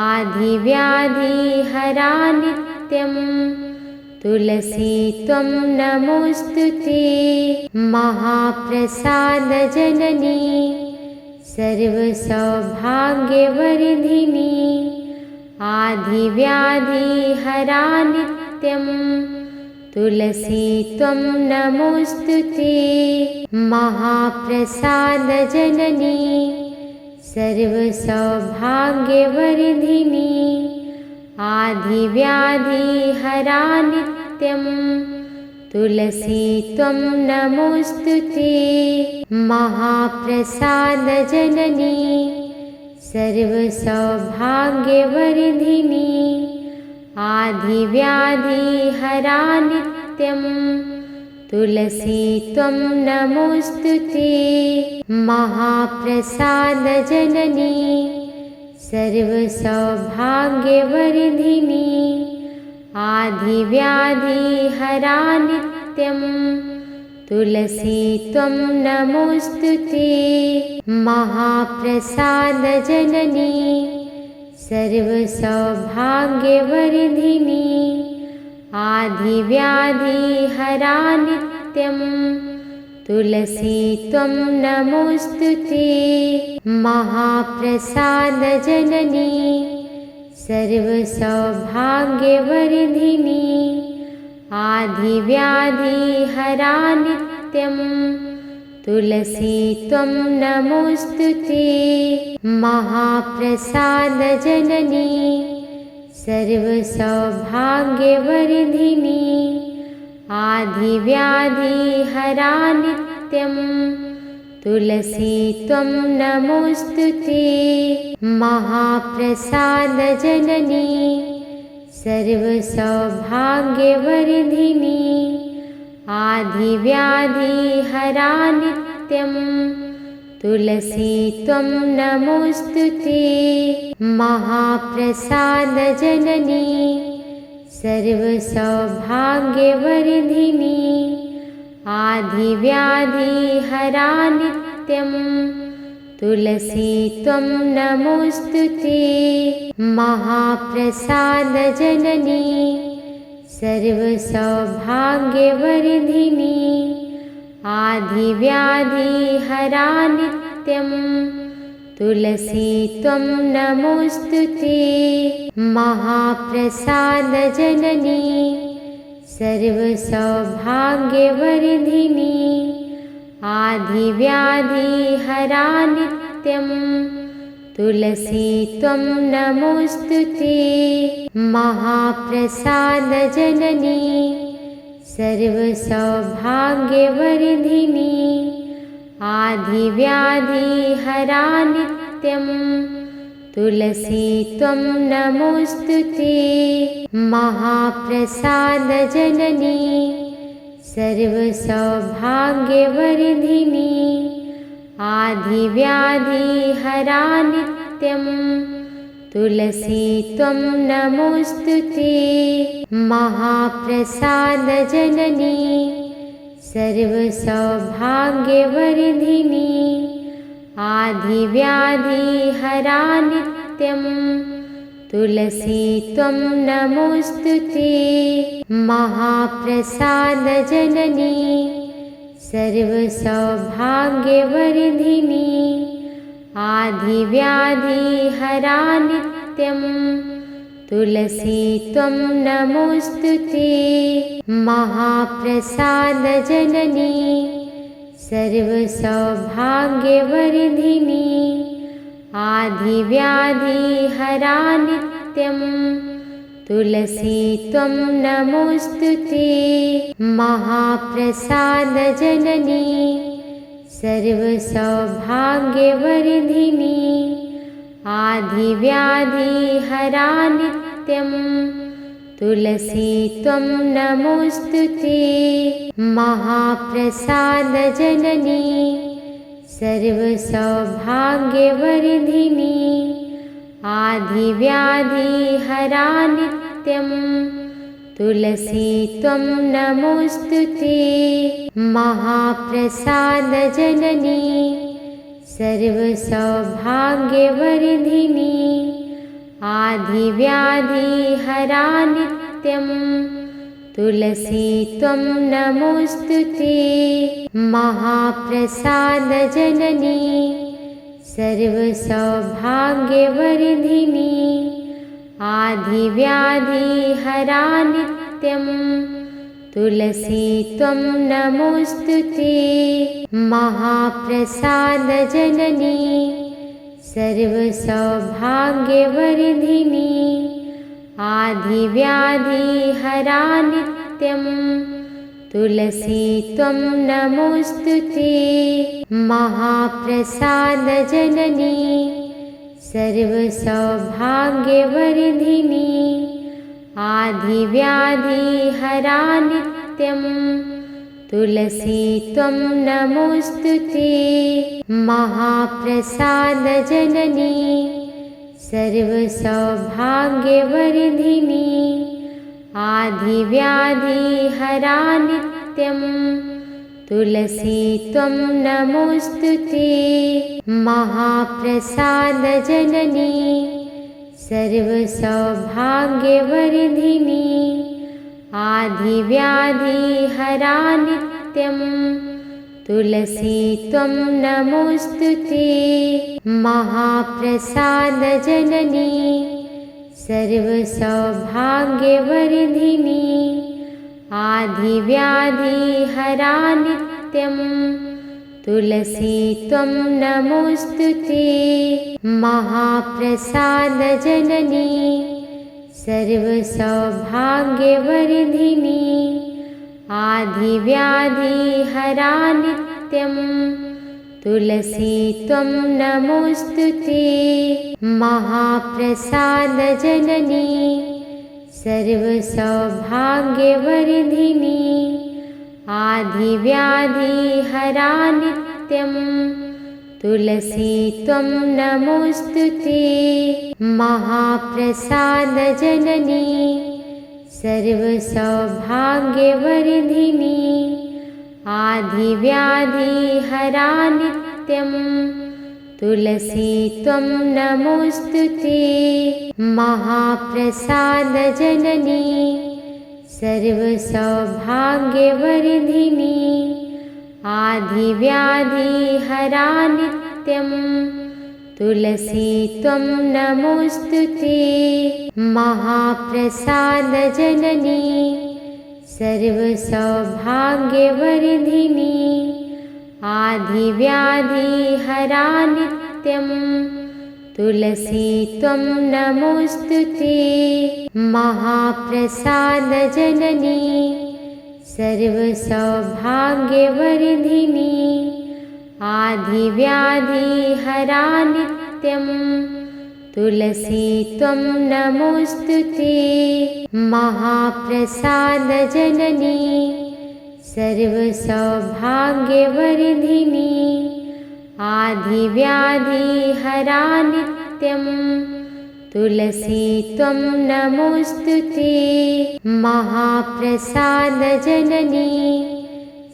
आधिव्याधिहरा नित्यं तुलसी त्वं नमोऽस्तुते। महाप्रसादजननी सर्वसौभाग्यवर्धिनी आधिव्याधिहरा नित्यं तुलसी त्वं नमोऽस्तुते। महाप्रसादजननी सर्वसौभाग्यवर्धिनी आधिव्याधिहरा नित्यं तुलसी त्वं नमोऽस्तुते। महाप्रसादजननी सर्वसौभाग्यवर्धिनी आधिव्याधिहरा नित्यं तुलसी त्वं नमोऽस्तुते। महाप्रसादजननी सर्वसौभाग्यवर्धिनी आधिव्याधिहरा नित्यं तुलसी त्वं नमोऽस्तुते। महाप्रसादजननी सर्वसौभाग्यवर्धिनी आधिव्याधिहरा नित्यं तुलसी त्वं नमोऽस्तुते। महाप्रसादजननी सर्वसौभाग्यवर्धिनी आधिव्याधिहरा नित्यं तुलसी त्वं नमोऽस्तुते। महाप्रसादजननी सर्वसौभाग्यवर्धिनी आधिव्याधिहरा नित्यं तुलसी त्वं नमोऽस्तुते। महाप्रसादजननी सर्वसौभाग्यवर्धिनी आधिव्याधिहरा नित्यं तुलसी त्वं नमोऽस्तुते। महाप्रसादजननी सर्वसौभाग्यवर्धिनी आधिव्याधिहरा नित्यं तुलसी त्वं नमोऽस्तुते। महाप्रसादजननी सर्वसौभाग्यवर्धिनी आधिव्याधिहरा नित्यं तुलसी त्वं नमोऽस्तुते। महाप्रसादजननी सर्वसौभाग्यवर्धिनी आधिव्याधिहरा नित्यं तुलसी त्वं नमोऽस्तुते। महाप्रसादजननी सर्वसौभाग्यवर्धिनी आधिव्याधिहरा नित्यं तुलसी त्वं नमोऽस्तुते। महाप्रसादजननी सर्वसौभाग्यवर्धिनी आधिव्याधिहरा नित्यं तुलसी त्वं नमोऽस्तुते। महाप्रसादजननी सर्वसौभाग्यवर्धिनी आधिव्याधिहरा नित्यं तुलसी त्वं नमोऽस्तुते। महाप्रसादजननी सर्वसौभाग्यवर्धिनी आधिव्याधिहरा नित्यं तुलसी त्वं नमोऽस्तुते। महाप्रसादजननी सर्वसौभाग्यवर्धिनी आधिव्याधिहरा नित्यं तुलसी त्वं नमोऽस्तुते। महाप्रसादजननी सर्वसौभाग्यवर्धिनी आधिव्याधिहरा नित्यं तुलसी त्वं नमोऽस्तुते। महाप्रसादजननी सर्वसौभाग्यवर्धिनी आधिव्याधिहरा नित्यं तुलसी त्वं नमोऽस्तुते। महाप्रसादजननी सर्वसौभाग्यवर्धिनी आधिव्याधिहरा नित्यं तुलसी त्वं नमोऽस्तुते। महाप्रसादजननी सर्वसौभाग्यवर्धिनी आधिव्याधिहरा नित्यं तुलसी त्वं नमोऽस्तुते। महाप्रसादजननी सर्वसौभाग्यवर्धिनी आधिव्याधिहरा नित्यं तुलसी त्वं नमोऽस्तुते। महाप्रसादजननी सर्वसौभाग्यवर्धिनी आधिव्याधिहरा नित्यं तुलसी त्वं नमोऽस्तुते। महाप्रसादजननी सर्वसौभाग्यवर्धिनी आधिव्याधिहरा नित्यं तुलसी त्वं नमोऽस्तुते। महाप्रसादजननी सर्वसौभाग्यवर्धिनी आधिव्याधिहरा नित्यं तुलसी त्वं नमोऽस्तुते। महाप्रसादजननी सर्वसौभाग्यवर्धिनी आधिव्याधिहरा नित्यं तुलसी त्वं नमोऽस्तुते। महाप्रसादजननी सर्वसौभाग्यवर्धिनी आधिव्याधिहरा नित्यं तुलसी त्वं नमोऽस्तुते। महाप्रसादजननी सर्वसौभाग्यवर्धिनी आधिव्याधिहरा नित्यं तुलसी त्वं नमोऽस्तुते। महाप्रसादजननी सर्वसौभाग्यवर्धिनी आधिव्याधिहरा नित्यं तुलसी त्वं नमोऽस्तुते। महाप्रसादजननी सर्वसौभाग्यवर्धिनी आधिव्याधिहरा नित्यं तुलसी त्वं नमोऽस्तुते। महाप्रसादजननी सर्वसौभाग्यवर्धिनी आधिव्याधिहरा नित्यं तुलसी त्वं नमोऽस्तुते। महाप्रसादजननी सर्वसौभाग्यवर्धिनी आधिव्याधिहरा नित्यं तुलसी त्वं नमोऽस्तुते। महाप्रसादजननी सर्वसौभाग्यवर्धिनी आधिव्याधिहरा नित्यं तुलसी त्वं नमोऽस्तुते। महाप्रसादजननी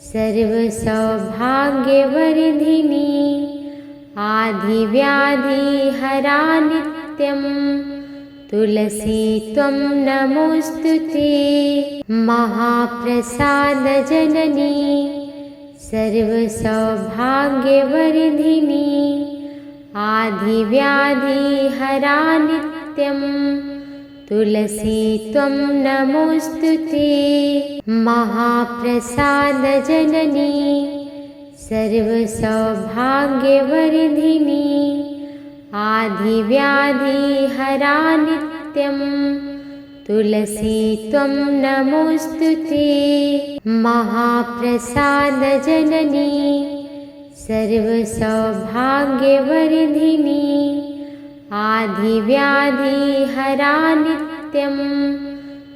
सर्वसौभाग्यवर्धिनी आधिव्याधिहरा नित्यं तुलसी त्वं नमोऽस्तुते। महाप्रसादजननी सर्वसौभाग्यवर्धिनी आधिव्याधिहरा नित्यं तुलसी त्वं नमोऽस्तुते। महाप्रसादजननी सर्वसौभाग्यवर्धिनी आधिव्याधिहरा नित्यं तुलसी त्वं नमोऽस्तुते। महाप्रसादजननी सर्वसौभाग्यवर्धिनी आधिव्याधिहरा नित्यं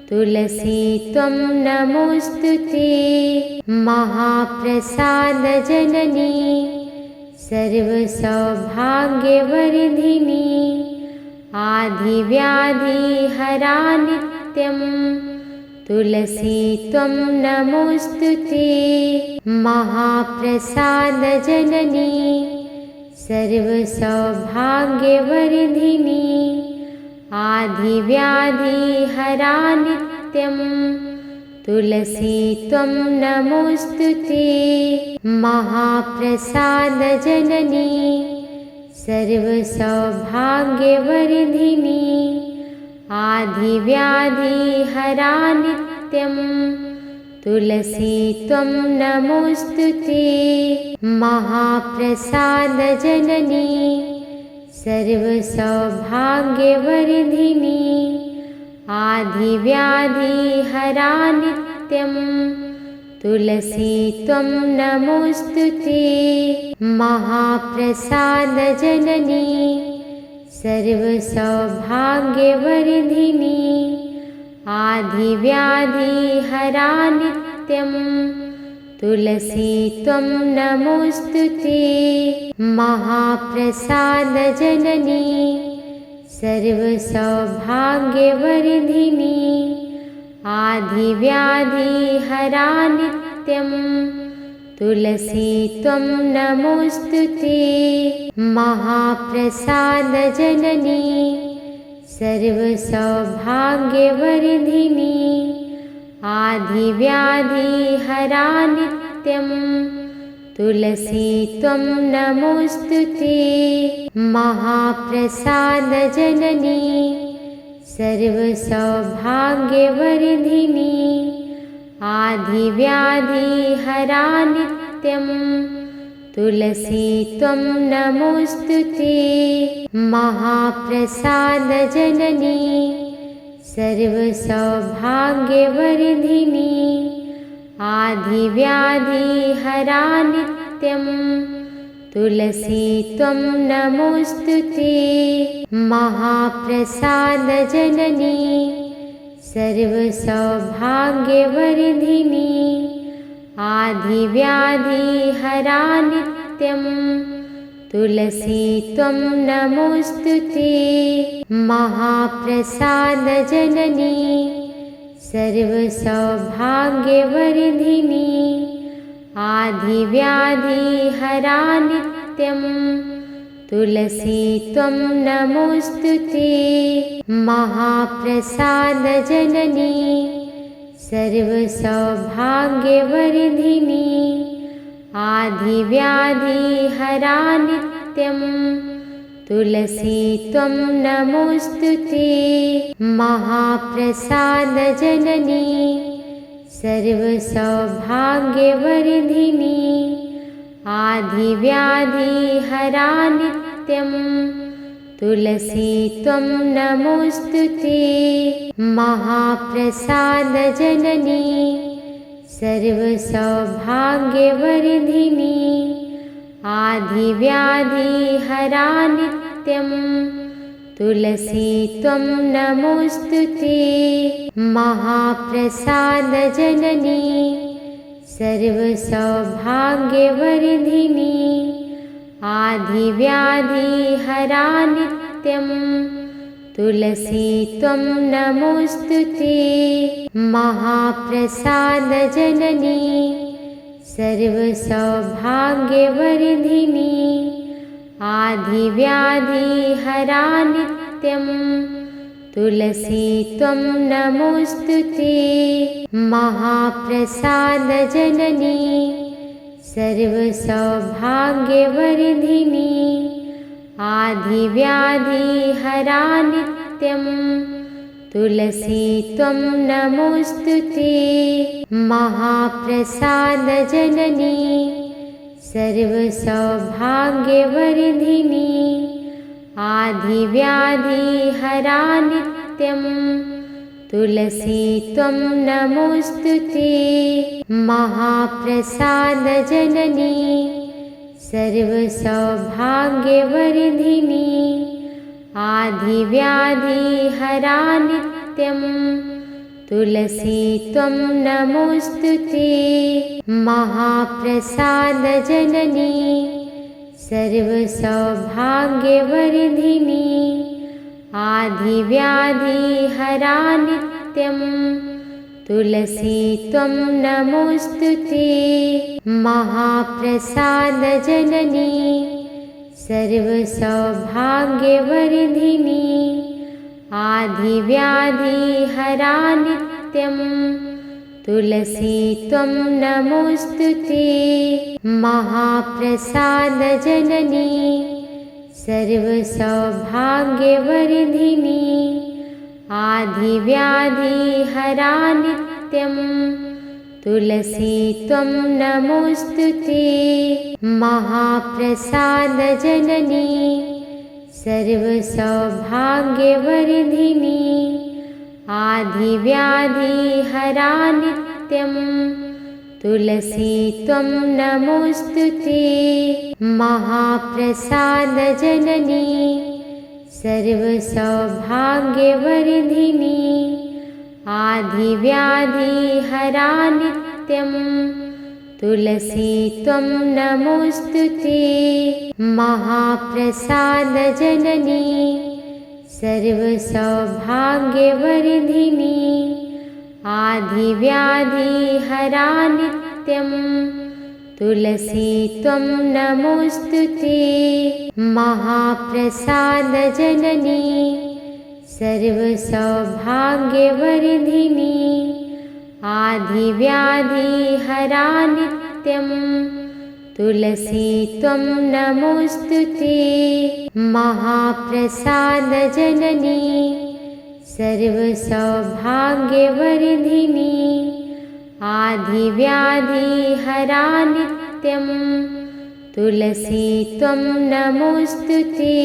तुलसी त्वं नमोऽस्तुते। महाप्रसादजननी सर्वसौभाग्यवर्धिनी आधिव्याधिहरा नित्यं तुलसी त्वं नमोऽस्तुते। महाप्रसादजननी सर्वसौभाग्यवर्धिनी आधिव्याधिहरा नित्यं तुलसी त्वं नमोऽस्तुते। महाप्रसादजननी सर्वसौभाग्यवर्धिनी आधिव्याधिहरा नित्यं तुलसी त्वं नमोऽस्तुते। महाप्रसादजननी सर्वसौभाग्यवर्धिनी आधिव्याधिहरा नित्यं तुलसी त्वं नमोऽस्तुते। महाप्रसादजननी सर्वसौभाग्यवर्धिनी आधिव्याधिहरा नित्यं तुलसी त्वं नमोऽस्तुते। महाप्रसादजननी सर्वसौभाग्यवर्धिनी आधिव्याधिहरा नित्यं तुलसी त्वं नमोऽस्तुते। महाप्रसादजननी सर्वसौभाग्यवर्धिनी आधिव्याधिहरा नित्यं तुलसी त्वं नमोऽस्तुते। महाप्रसादजननी सर्वसौभाग्यवर्धिनी आधिव्याधिहरा नित्यं तुलसी त्वं नमोऽस्तुते। महाप्रसादजननी सर्वसौभाग्यवर्धिनी आधिव्याधिहरा नित्यं तुलसी त्वं नमोऽस्तुते। महाप्रसादजननी सर्वसौभाग्यवर्धिनी आधिव्याधिहरा नित्यं तुलसी त्वं नमोऽस्तुते। महाप्रसादजननी सर्वसौभाग्यवर्धिनी आधिव्याधिहरा नित्यं तुलसी त्वं नमोऽस्तुते। महाप्रसादजननी सर्वसौभाग्यवर्धिनी आधिव्याधिहरा नित्यं तुलसी त्वं नमोऽस्तुते। महाप्रसादजननी सर्वसौभाग्यवर्धिनी आधिव्याधिहरा नित्यं तुलसी त्वं नमोऽस्तुते। महाप्रसादजननी सर्वसौभाग्यवर्धिनी आधिव्याधिहरा नित्यं तुलसी त्वं नमोऽस्तुते। महाप्रसादजननी सर्वसौभाग्यवर्धिनी आधिव्याधिहरा नित्यं तुलसी त्वं नमोऽस्तु ते। महाप्रसादजननी सर्वसौभाग्यवर्धिनी आधिव्याधिहरा नित्यं तुलसी त्वं नमोऽस्तु ते। महाप्रसादजननी सर्वसौभाग्यवर्धिनी आधिव्याधिहरा नित्यं तुलसी त्वं नमोऽस्तु ते। महाप्रसादजननी सर्वसौभाग्यवर्धिनी आधिव्याधिहरा नित्यं तुलसी त्वं नमोऽस्तु ते। महाप्रसादजननी सर्वसौभाग्यवर्धिनी आधिव्याधिहरा नित्यं तुलसी त्वं नमोऽस्तु ते। महाप्रसादजननी सर्वसौभाग्यवर्धिनी आधिव्याधिहरा नित्यं तुलसी त्वं नमोऽस्तु ते। महाप्रसादजननी सर्वसौभाग्यवर्धिनी आधिव्याधिहरा नित्यं तुलसी त्वं नमोऽस्तु ते। महाप्रसादजननी सर्वसौभाग्यवर्धिनी आधिव्याधिहरा नित्यं तुलसी त्वं नमोऽस्तु ते। महाप्रसादजननी सर्वसौभाग्यवर्धिनी आधिव्याधिहरा नित्यं तुलसी त्वं नमोऽस्तु ते। महाप्रसादजननी सर्वसौभाग्यवर्धिनी आधिव्याधिहरा नित्यं तुलसी त्वं नमोऽस्तु ते। महाप्रसादजननी सर्वसौभाग्यवर्धिनी आधिव्याधिहरा नित्यं तुलसी त्वं नमोऽस्तु ते। महाप्रसादजननी सर्वसौभाग्यवर्धिनी आधिव्याधिहरा नित्यं तुलसी त्वं नमोऽस्तु ते। महाप्रसादजननी सर्वसौभाग्यवर्धिनी आधिव्याधिहरा नित्यं तुलसी त्वं नमोऽस्तु ते।